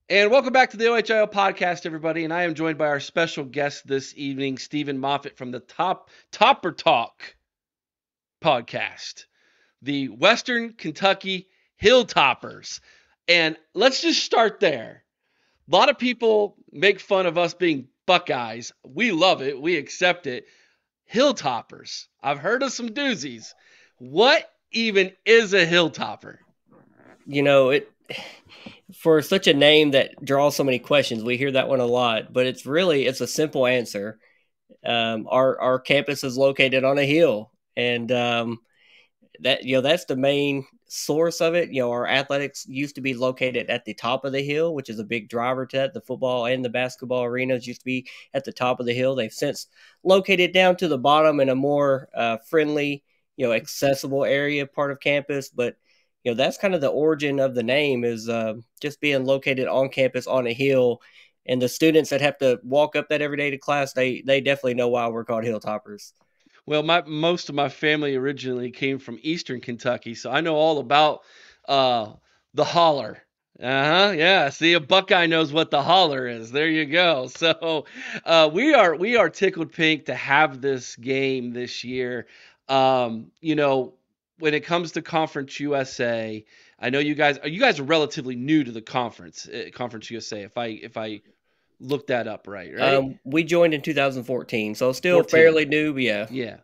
And welcome back to the OHIO podcast, everybody. And I am joined by our special guest this evening, Stephen Moffett from the Topper Talk podcast, the Western Kentucky Hilltoppers. And let's just start there. A lot of people make fun of us being Buckeyes. We love it. We accept it. Hilltoppers. I've heard of some doozies. What even is a Hilltopper? It for such a name that draws so many questions, we hear that one a lot, but it's a simple answer. Our campus is located on a hill, and that's the main source of it. Our athletics used to be located at the top of the hill, which is a big driver to that. The football and the basketball arenas used to be at the top of the hill. They've since located down to the bottom in a more friendly, accessible area part of campus. But that's kind of the origin of the name is just being located on campus on a hill. And the students that have to walk up that every day to class, they definitely know why we're called Hilltoppers. Well, most of my family originally came from Eastern Kentucky, so I know all about uh, the holler. Yeah. See, a Buckeye knows what the holler is. There you go. So we are tickled pink to have this game this year. When it comes to Conference USA, I know you guys are relatively new to the conference, Conference USA. If I looked that up right? We joined in 2014, so still 14. fairly new, but yeah. Yeah.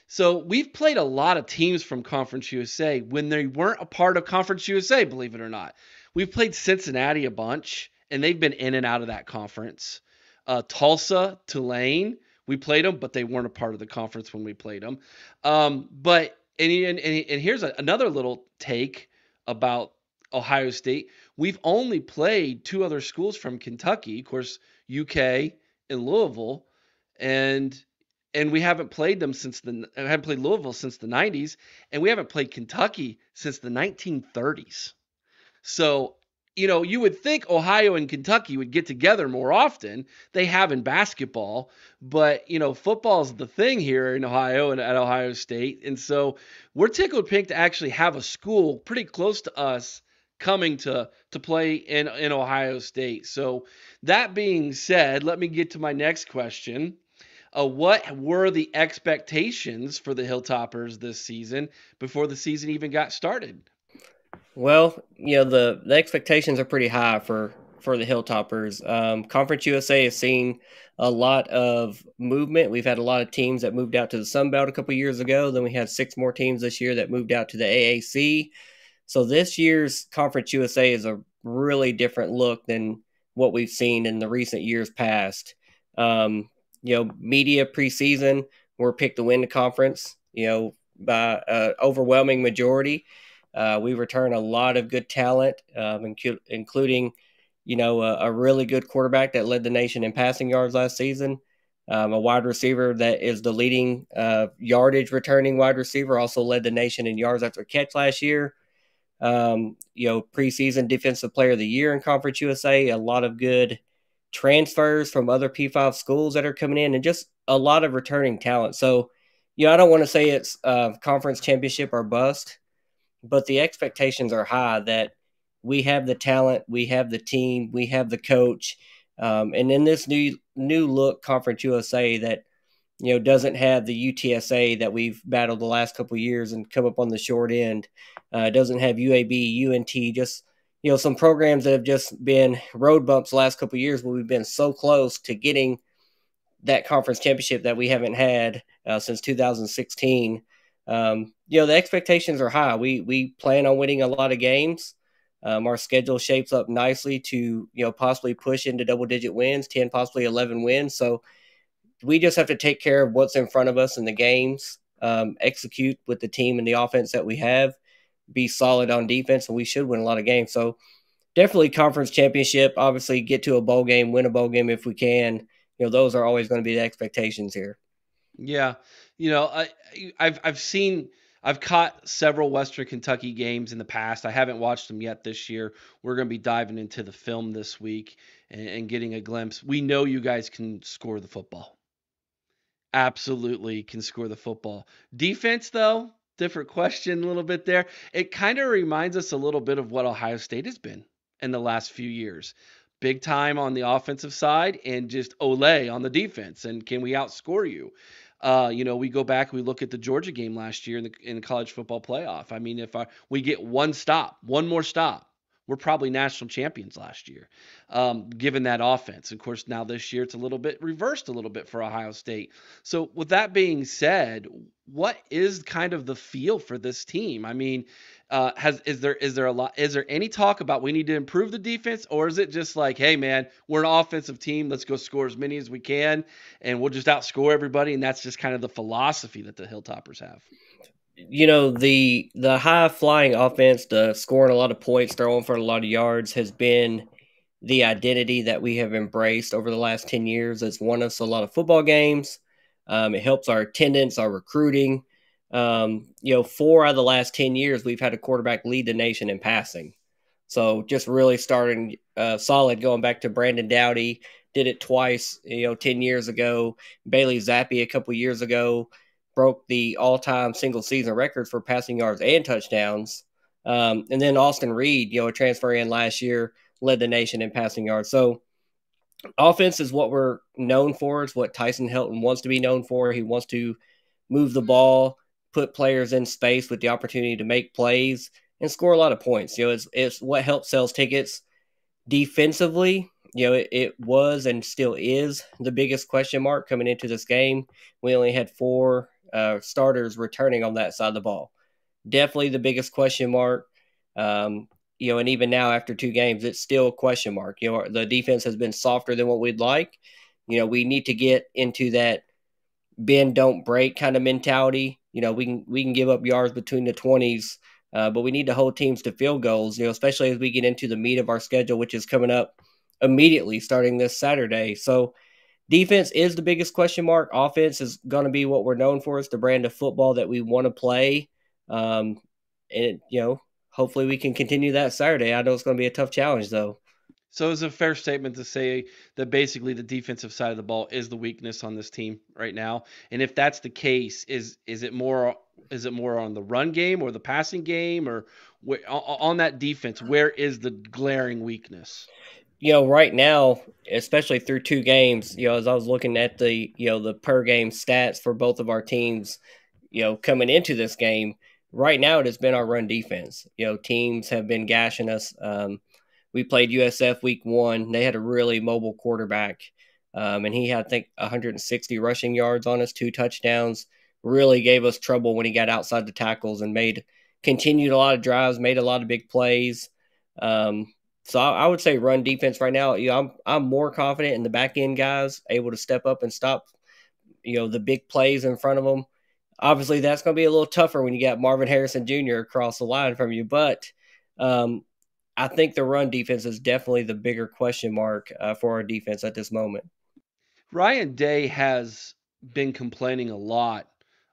So we've played a lot of teams from Conference USA when they weren't a part of Conference USA, believe it or not. We've played Cincinnati a bunch, and they've been in and out of that conference. Tulsa, Tulane, we played them, but they weren't a part of the conference when we played them. But here's another little take about Ohio State. We've only played two other schools from Kentucky, of course, UK and Louisville, and we haven't played them since I haven't played Louisville since the 90s, and we haven't played Kentucky since the 1930s. So, you would think Ohio and Kentucky would get together more often. They have in basketball, but football's the thing here in Ohio and at Ohio State. And so we're tickled pink to actually have a school pretty close to us coming to play in Ohio State. So that being said, let me get to my next question. What were the expectations for the Hilltoppers this season before the season even got started? Well, the expectations are pretty high for the Hilltoppers. Conference USA has seen a lot of movement. We've had a lot of teams that moved out to the Sun Belt a couple years ago. Then we had six more teams this year that moved out to the AAC. So this year's Conference USA is a really different look than what we've seen in the recent years past. Media preseason were picked to win the conference. By overwhelming majority. We return a lot of good talent, including, a really good quarterback that led the nation in passing yards last season. A wide receiver that is the leading yardage returning wide receiver, also led the nation in yards after catch last year. Preseason defensive player of the year in Conference USA, a lot of good transfers from other P5 schools that are coming in, and just a lot of returning talent. So, I don't want to say it's conference championship or bust, but the expectations are high that we have the talent, we have the team, we have the coach, and in this new look Conference USA that doesn't have the UTSA that we've battled the last couple of years and come up on the short end. Doesn't have UAB, UNT, just some programs that have just been road bumps the last couple of years, but we've been so close to getting that conference championship that we haven't had since 2016. The expectations are high. We plan on winning a lot of games. Our schedule shapes up nicely to possibly push into double digit wins, 10, possibly 11 wins. So we just have to take care of what's in front of us in the games, execute with the team and the offense that we have, be solid on defense, and we should win a lot of games. So definitely conference championship. Obviously, get to a bowl game, win a bowl game if we can. Those are always going to be the expectations here. Yeah, I've caught several Western Kentucky games in the past. I haven't watched them yet this year. We're going to be diving into the film this week and getting a glimpse. We know you guys can score the football. Absolutely can score the football. Defense, though, different question a little bit there. It kind of reminds us a little bit of what Ohio State has been. in the last few years. Big time on the offensive side and just Olay on the defense. And can we outscore you? We go back, we look at the Georgia game last year in the college football playoff. I mean, if we get one more stop, we're probably national champions last year, given that offense. Of course, now this year it's a little bit reversed a little bit for Ohio State. So, with that being said, what is kind of the feel for this team? I mean, has is there any talk about we need to improve the defense, or is it just like, hey man, we're an offensive team, let's go score as many as we can, and we'll just outscore everybody, and that's just kind of the philosophy that the Hilltoppers have? The high flying offense, the scoring a lot of points, throwing for a lot of yards, has been the identity that we have embraced over the last 10 years. It's won us a lot of football games. It helps our attendance, our recruiting. 4 out of the last 10 years, we've had a quarterback lead the nation in passing. So just really starting solid, going back to Brandon Dowdy, did it twice, 10 years ago. Bailey Zappi a couple years ago broke the all-time single season record for passing yards and touchdowns. And then Austin Reed, a transfer in last year, led the nation in passing yards. So offense is what we're known for. It's what Tyson Helton wants to be known for. He wants to move the ball, put players in space with the opportunity to make plays and score a lot of points. It's what helps sales tickets. Defensively, it was and still is the biggest question mark coming into this game. We only had 4 starters returning on that side of the ball. Definitely the biggest question mark. And even now after 2 games, it's still a question mark. The defense has been softer than what we'd like. We need to get into that bend don't break kind of mentality. We can give up yards between the 20s, but we need to hold teams to field goals. Especially as we get into the meat of our schedule, which is coming up immediately starting this Saturday. So defense is the biggest question mark. Offense is going to be what we're known for. It's the brand of football that we want to play. And hopefully we can continue that Saturday. I know it's going to be a tough challenge though. So is it a fair statement to say that basically the defensive side of the ball is the weakness on this team right now? And if that's the case, is it more on the run game or the passing game, or on that defense, where is the glaring weakness? Right now, especially through 2 games, as I was looking at the per game stats for both of our teams, coming into this game, right now it has been our run defense. Teams have been gashing us. We played USF week 1. They had a really mobile quarterback, and he had, I think, 160 rushing yards on us, 2 touchdowns. Really gave us trouble when he got outside the tackles and continued a lot of drives, made a lot of big plays. So I would say run defense right now. I'm more confident in the back end guys able to step up and stop, the big plays in front of them. Obviously, that's going to be a little tougher when you got Marvin Harrison Jr. across the line from you, but I think the run defense is definitely the bigger question mark for our defense at this moment. Ryan Day has been complaining a lot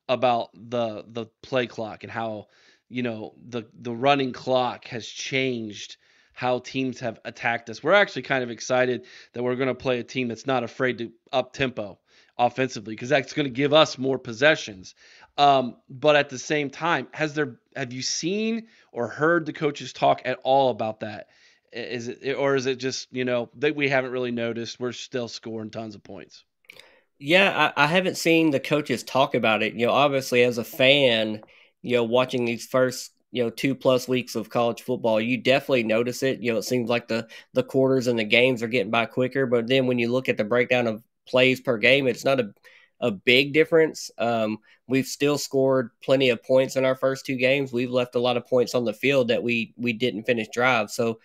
about the play clock and how the running clock has changed how teams have attacked us. We're actually kind of excited that we're going to play a team that's not afraid to up tempo offensively, because that's going to give us more possessions. But at the same time, have you seen or heard the coaches talk at all about that? Is it just that we haven't really noticed? We're still scoring tons of points. Yeah, I haven't seen the coaches talk about it. Obviously as a fan, watching these first 2+ weeks of college football, you definitely notice it. It seems like the quarters and the games are getting by quicker, but then when you look at the breakdown of plays per game, it's not a big difference. We've still scored plenty of points in our first 2 games. We've left a lot of points on the field that we didn't finish drives. So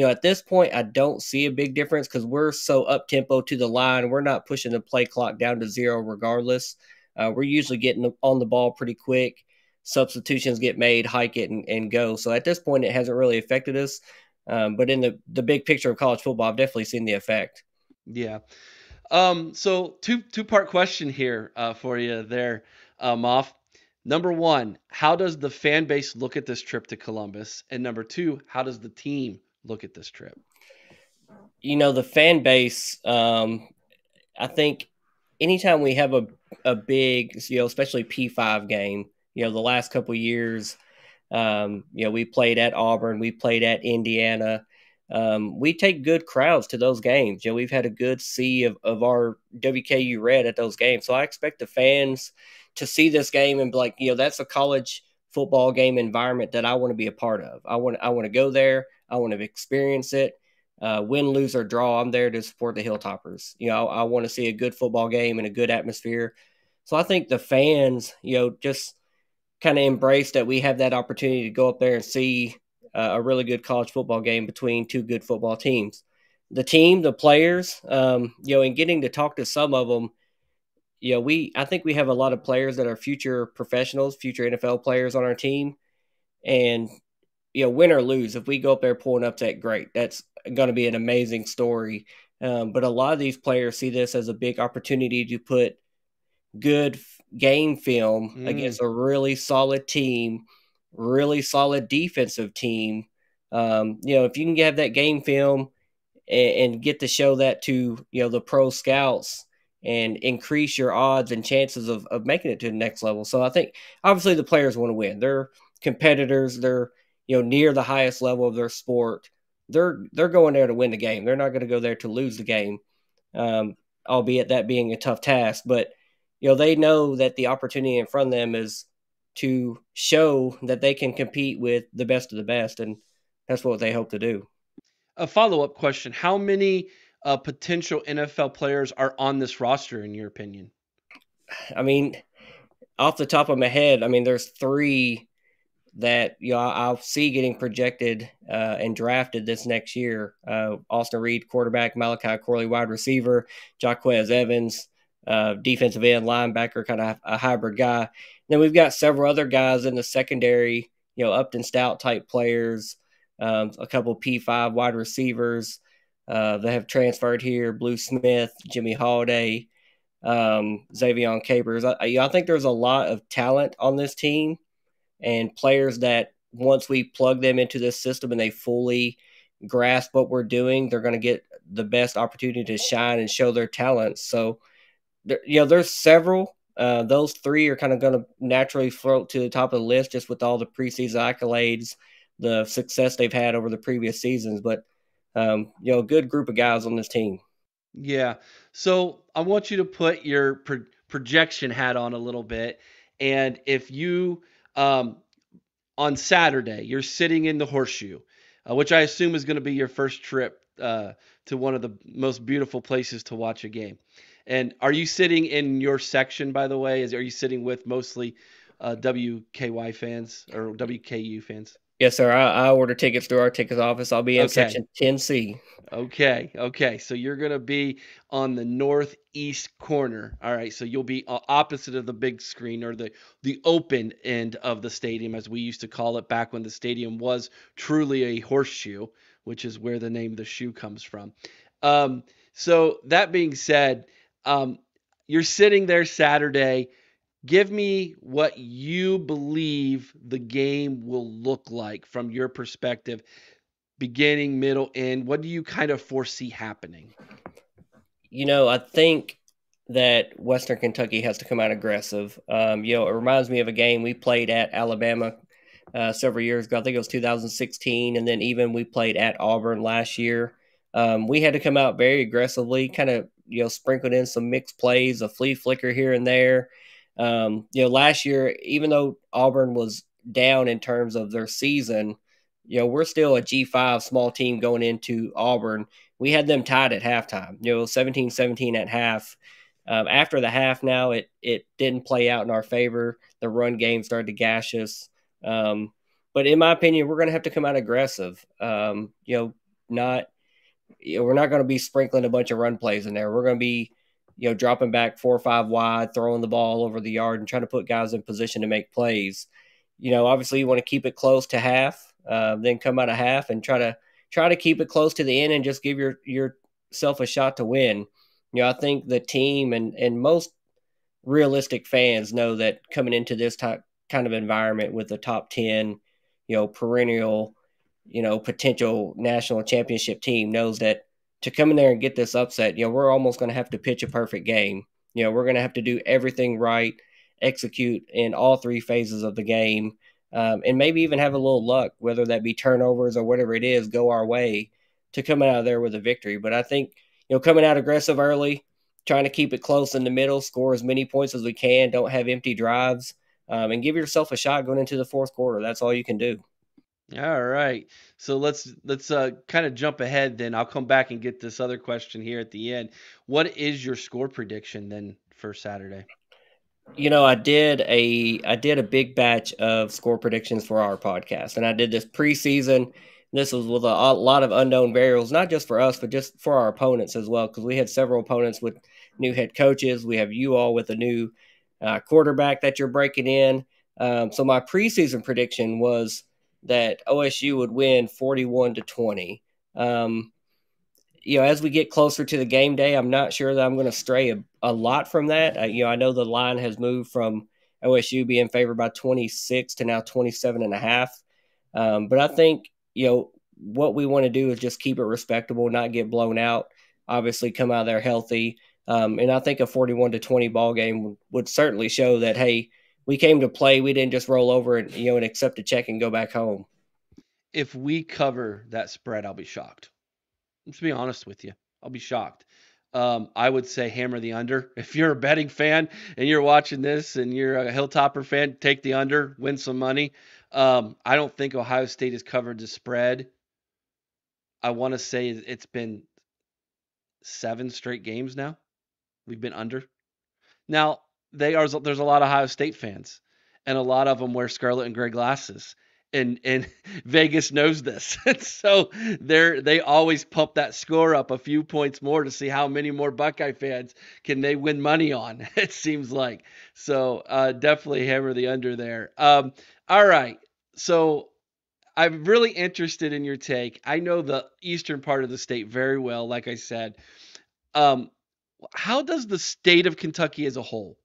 at this point, I don't see a big difference because we're so up tempo to the line. We're not pushing the play clock down to 0 regardless. We're usually getting on the ball pretty quick. Substitutions get made, hike it, and go. So at this point, it hasn't really affected us. But in the big picture of college football, I've definitely seen the effect. Yeah. So two-part question here for you there, Moff. Number one, how does the fan base look at this trip to Columbus? And number two, how does the team look at this trip? The fan base, I think anytime we have a big, especially P5 game, the last couple of years, we played at Auburn, we played at Indiana. we take good crowds to those games. We've had a good sea of our WKU Red at those games. So I expect the fans to see this game and be like, that's a college football game environment that I want to be a part of. I want to go there. I want to experience it. Win, lose, or draw, I'm there to support the Hilltoppers. I want to see a good football game and a good atmosphere. So I think the fans, just kind of embrace that we have that opportunity to go up there and see a really good college football game between two good football teams. The players, and getting to talk to some of them, I think we have a lot of players that are future professionals, future NFL players on our team, and win or lose, if we go up there pulling upset, great. That's going to be an amazing story. But a lot of these players see this as a big opportunity to put good game film Mm. against a really solid team, really solid defensive team. If you can have that game film and get to show that to the pro scouts and increase your odds and chances of making it to the next level. So I think obviously the players want to win. They're competitors. They're near the highest level of their sport. They're going there to win the game. They're not going to go there to lose the game, um, albeit that being a tough task. But they know that the opportunity in front of them is to show that they can compete with the best of the best, and that's what they hope to do. A follow-up question: how many potential NFL players are on this roster, in your opinion? I mean, off the top of my head, I mean, there's three that I'll see getting projected and drafted this next year. Austin Reed, quarterback; Malachi Corley, wide receiver; Jaquez Evans, defensive end, linebacker, kind of a hybrid guy. And then we've got several other guys in the secondary, Upton Stout type players, a couple P5 wide receivers that have transferred here: Blue Smith, Jimmy Holiday, Xavion Capers. I think there's a lot of talent on this team and players that once we plug them into this system and they fully grasp what we're doing, they're going to get the best opportunity to shine and show their talents. So, there's several. Those three are kind of going to naturally float to the top of the list just with all the preseason accolades, the success they've had over the previous seasons. But, a good group of guys on this team. Yeah. So I want you to put your projection hat on a little bit, and if you on Saturday you're sitting in the horseshoe, which I assume is going to be your first trip to one of the most beautiful places to watch a game. And are you sitting in your section, by the way? Are you sitting with mostly WKY fans or WKU fans? Yes, sir. I order tickets through our tickets office. I'll be in Okay. section 10C. Okay, okay. So you're gonna be on the northeast corner. All right. So you'll be opposite of the big screen, or the open end of the stadium, as we used to call it back when the stadium was truly a horseshoe, which is where the name the shoe comes from. So that being said, um, you're sitting there Saturday. Give me what you believe the game will look like from your perspective, beginning, middle, end. What do you kind of foresee happening? I think that Western Kentucky has to come out aggressive. It reminds me of a game we played at Alabama several years ago. I think it was 2016, and then even we played at Auburn last year. We had to come out very aggressively, kind of sprinkled in some mixed plays, a flea flicker here and there. Last year, even though Auburn was down in terms of their season, we're still a G5 small team going into Auburn. We had them tied at halftime, 17-17 at half. After the half, now it didn't play out in our favor. The run game started to gash us. But in my opinion, we're going to have to come out aggressive. Not we're not going to be sprinkling a bunch of run plays in there. We're going to be dropping back 4 or 5 wide, throwing the ball over the yard, and trying to put guys in position to make plays. Obviously you want to keep it close to half, then come out of half and try to keep it close to the end and just give yourself a shot to win. I think the team and most realistic fans know that coming into this kind of environment with the top 10, perennial, potential national championship team knows that to come in there and get this upset, we're almost going to have to pitch a perfect game. We're going to have to do everything right, execute in all three phases of the game, and maybe even have a little luck, whether that be turnovers or whatever it is, go our way. to come out of there with a victory. But I think, coming out aggressive early, trying to keep it close in the middle, score as many points as we can, don't have empty drives, and give yourself a shot going into the fourth quarter. That's all you can do. All right. So let's kind of jump ahead then. I'll come back and get this other question here at the end. What is your score prediction then for Saturday? I did a big batch of score predictions for our podcast, and I did this preseason. This was with a lot of unknown variables, not just for us, but just for our opponents as well, because we had several opponents with new head coaches. We have you all with a new quarterback that you're breaking in. So my preseason prediction was that OSU would win 41-20. Um, as we get closer to the game day, I'm not sure that I'm going to stray a lot from that. I know the line has moved from OSU being favored by 26 to now 27 and a half. But I think, what we want to do is just keep it respectable, not get blown out, obviously come out there healthy. And I think a 41-20 ball game would certainly show that, hey, we came to play. We didn't just roll over and accept a check and go back home. If we cover that spread, I'll be shocked. Let's be honest with you. I'll be shocked. I would say hammer the under. If you're a betting fan and you're watching this and you're a Hilltopper fan, take the under, win some money. I don't think Ohio State has covered the spread. I want to say it's been 7 straight games now. We've been under. Now, there's a lot of Ohio State fans, and a lot of them wear scarlet and gray glasses. And Vegas knows this. So they always pump that score up a few points more to see how many more Buckeye fans can they win money on, it seems like. So definitely hammer the under there. All right. So I'm really interested in your take. I know the eastern part of the state very well, like I said. Um, how does the state of Kentucky as a whole,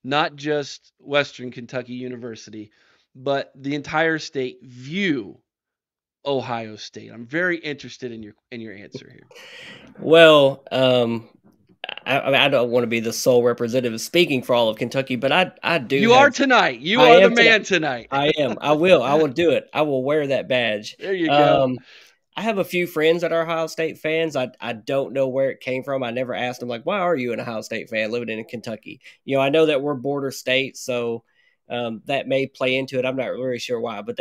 not just Western Kentucky University, but the entire state view Ohio State? I'm very interested in your answer here. Well, I don't want to be the sole representative speaking for all of Kentucky, but I do You are have. tonight. You I are the am tonight. man tonight. I am. I will. I will do it. I will wear that badge. There you go. Um, I have a few friends that are Ohio State fans. I don't know where it came from. I never asked them, like, why are you an Ohio State fan living in Kentucky? I know that we're border states, so that may play into it. I'm not really sure why, but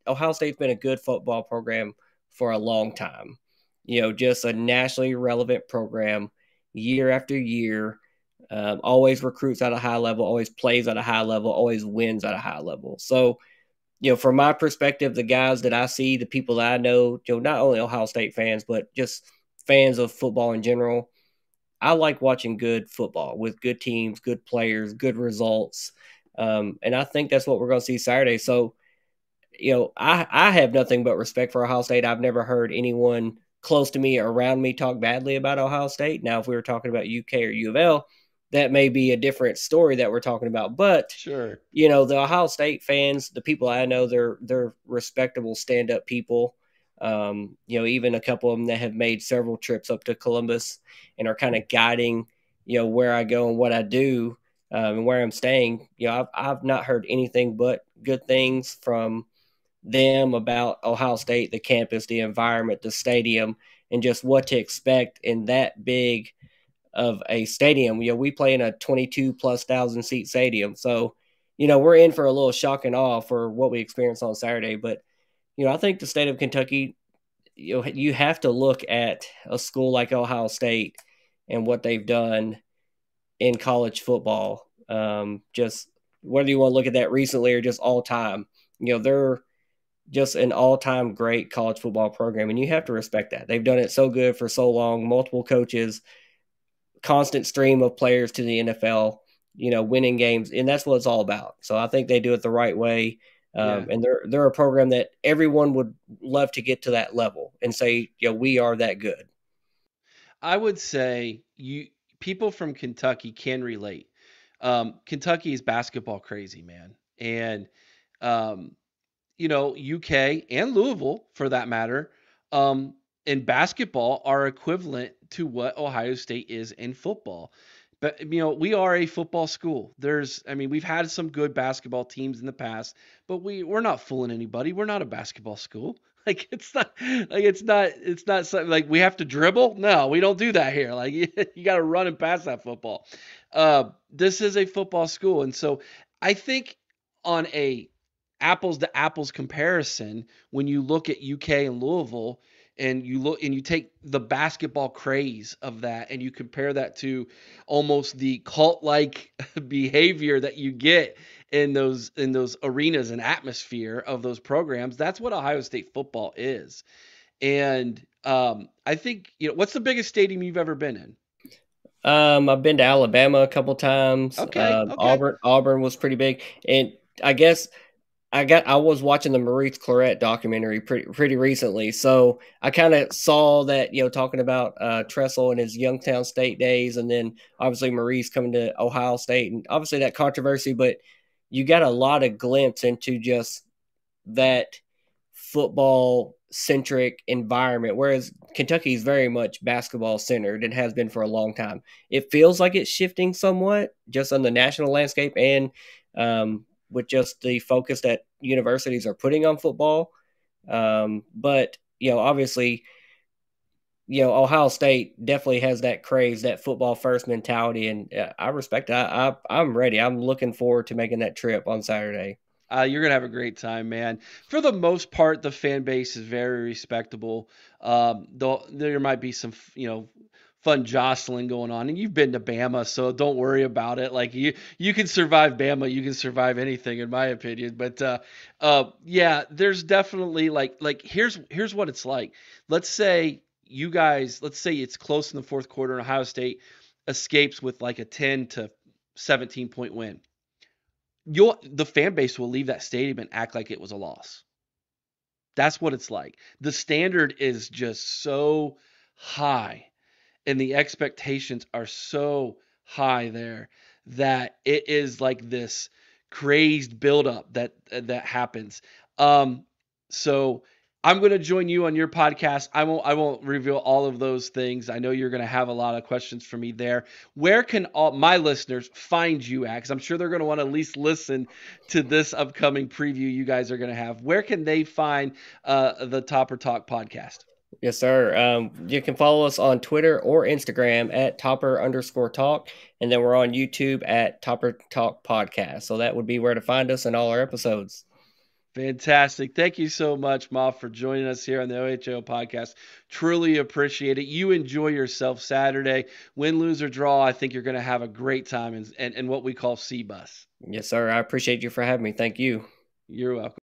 Ohio State's been a good football program for a long time. Just a nationally relevant program year after year. Always recruits at a high level, always plays at a high level, always wins at a high level. So, from my perspective, the guys that I see, the people that I know, not only Ohio State fans, but just fans of football in general, I like watching good football with good teams, good players, good results. And I think that's what we're going to see Saturday. So, I have nothing but respect for Ohio State. I've never heard anyone close to me or around me talk badly about Ohio State. Now, if we were talking about UK or U of L, that may be a different story that we're talking about. But Sure. the Ohio State fans, the people I know, they're respectable, stand up people. Even a couple of them that have made several trips up to Columbus and are kind of guiding, where I go and what I do, and where I'm staying. I've not heard anything but good things from them about Ohio State, the campus, the environment, the stadium, and just what to expect in that big of a stadium. We play in a 22 plus thousand seat stadium. So, we're in for a little shock and awe for what we experienced on Saturday. But, I think the state of Kentucky, you have to look at a school like Ohio State and what they've done in college football. Just whether you want to look at that recently or just all time, they're just an all-time great college football program, and you have to respect that. They've done it so good for so long, multiple coaches, constant stream of players to the NFL, winning games, and that's what it's all about. So I think they do it the right way, Yeah. and they're a program that everyone would love to get to that level and say, we are that good. I would say you people from Kentucky can relate. Kentucky is basketball crazy, man. And um, UK and Louisville, for that matter, um, in basketball are equivalent to what Ohio State is in football. But we are a football school. We've had some good basketball teams in the past, but we're not fooling anybody. We're not a basketball school. Like it's not something like we have to dribble. No, we don't do that here. Like you got to run and pass that football. This is a football school, and so I think on a apples to apples comparison, when you look at UK and Louisville, and you look and you take the basketball craze of that, and you compare that to almost the cult like behavior that you get in those arenas and atmosphere of those programs. That's what Ohio State football is. And I think what's the biggest stadium you've ever been in? I've been to Alabama a couple times. Okay, okay. Auburn was pretty big, and I guess I was watching the Maurice Claret documentary pretty recently, so I kind of saw that, talking about Tressel and his Youngstown State days, and then obviously Maurice coming to Ohio State, and obviously that controversy, but you got a lot of glimpse into just that football centric environment, whereas Kentucky is very much basketball centered and has been for a long time. It feels like it's shifting somewhat just on the national landscape and with just the focus that universities are putting on football. But obviously, Ohio State definitely has that craze, that football first mentality, and I respect it. I'm ready. I'm looking forward to making that trip on Saturday. You're gonna have a great time, man. For the most part, the fan base is very respectable. Though there might be some, fun jostling going on, and you've been to Bama, so don't worry about it. Like you can survive Bama, you can survive anything, in my opinion. But yeah, there's definitely here's what it's like. Let's say it's close in the fourth quarter, and Ohio State escapes with like a 10 to 17 point win. The fan base will leave that stadium and act like it was a loss. That's what it's like. The standard is just so high and the expectations are so high there that it is like this crazed buildup that happens. So I'm going to join you on your podcast. I won't reveal all of those things. I know you're going to have a lot of questions for me there. Where can all my listeners find you at? Because I'm sure they're going to want to at least listen to this upcoming preview you guys are going to have. Where can they find the Topper Talk podcast? Yes, sir. You can follow us on Twitter or Instagram at topper_talk. And then we're on YouTube at Topper Talk Podcast. So that would be where to find us in all our episodes. Fantastic. Thank you so much, Ma, for joining us here on the OHO podcast. Truly appreciate it. You enjoy yourself Saturday. Win, lose, or draw, I think you're going to have a great time in what we call C-Bus. Yes, sir. I appreciate you for having me. Thank you. You're welcome.